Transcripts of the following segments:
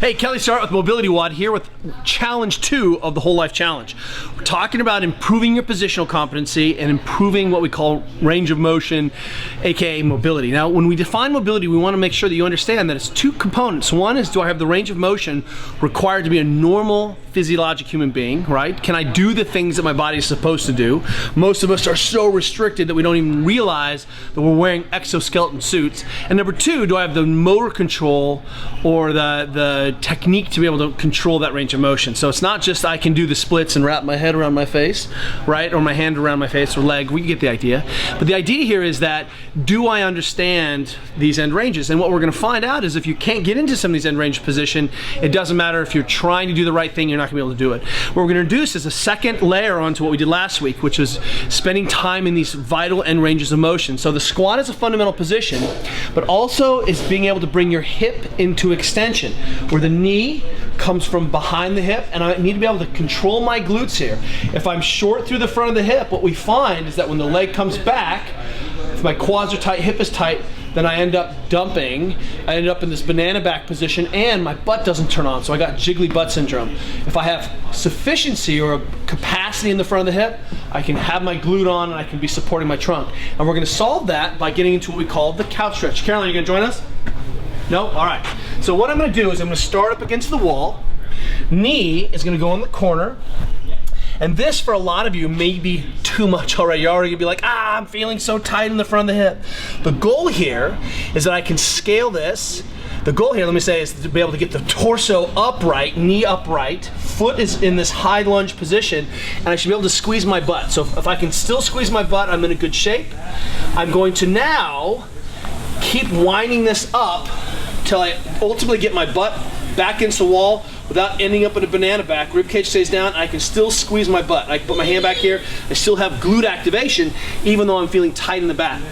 Hey, Kelly Start with MobilityWOD here with challenge 2 of the Whole Life Challenge. We're talking about improving your positional competency and improving what we call range of motion, aka mobility. Now, when we define mobility, we want to make sure that you understand that it's two components. One is, do I have the range of motion required to be a normal physiologic human being, right? Can I do the things that my body is supposed to do? Most of us are so restricted that we don't even realize that we're wearing exoskeleton suits. And number two, do I have the motor control or the technique to be able to control that range of motion? So it's not just I can do the splits and wrap my head around my face, right? Or my hand around my face or leg, we get the idea. But the idea here is that, do I understand these end ranges? And what we're gonna find out is if you can't get into some of these end range position, it doesn't matter if you're trying to do the right thing, you're not gonna be able to do it. What we're gonna introduce is a second layer onto what we did last week, which was spending time in these vital end ranges of motion. So the squat is a fundamental position, but also is being able to bring your hip into extension, where the knee comes from behind the hip, and I need to be able to control my glutes here. If I'm short through the front of the hip, what we find is that when the leg comes back, if my quads are tight, hip is tight, then I end up dumping. I end up in this banana back position and my butt doesn't turn on, so I got jiggly butt syndrome. If I have sufficiency or a capacity in the front of the hip, I can have my glute on and I can be supporting my trunk. And we're gonna solve that by getting into what we call the couch stretch. Caroline, you gonna join us? No? All right. So what I'm gonna do is I'm gonna start up against the wall. Knee is gonna go in the corner. And this, for a lot of you, may be too much already. You're already gonna be like, I'm feeling so tight in the front of the hip. The goal here is that I can scale this. The goal here, let me say, is to be able to get the torso upright, knee upright, foot is in this high lunge position, and I should be able to squeeze my butt. So if I can still squeeze my butt, I'm in a good shape. I'm going to now keep winding this up till I ultimately get my butt back into the wall without ending up in a banana back. Rib cage stays down, I can still squeeze my butt. I can put my hand back here, I still have glute activation even though I'm feeling tight in the back.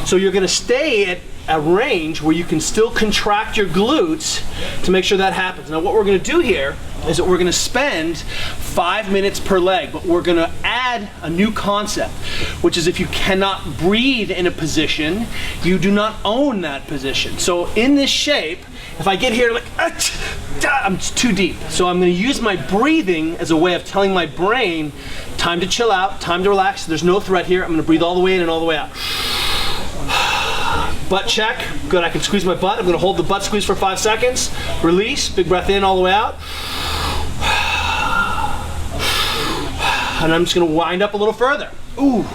So you're gonna stay at a range where you can still contract your glutes to make sure that happens. Now what we're gonna do here is that we're gonna spend 5 minutes per leg, but we're gonna add a new concept, which is if you cannot breathe in a position, you do not own that position. So in this shape, if I get here like, I'm too deep. So I'm gonna use my breathing as a way of telling my brain, time to chill out, time to relax. There's no threat here. I'm gonna breathe all the way in and all the way out. Butt check, good, I can squeeze my butt. I'm gonna hold the butt squeeze for 5 seconds. Release, big breath in all the way out. And I'm just gonna wind up a little further. Ooh,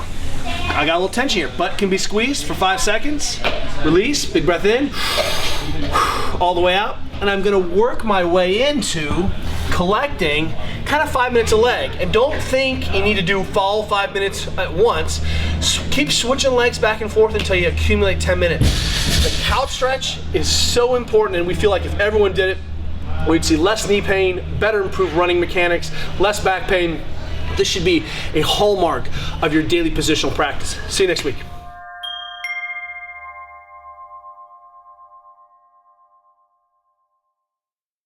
I got a little tension here. Butt can be squeezed for 5 seconds. Release, big breath in, all the way out. And I'm gonna work my way into collecting kind of 5 minutes a leg. And don't think you need to do all 5 minutes at once. Keep switching legs back and forth until you accumulate 10 minutes. The couch stretch is so important, and we feel like if everyone did it, we'd see less knee pain, better improved running mechanics, less back pain. This should be a hallmark of your daily positional practice. See you next week.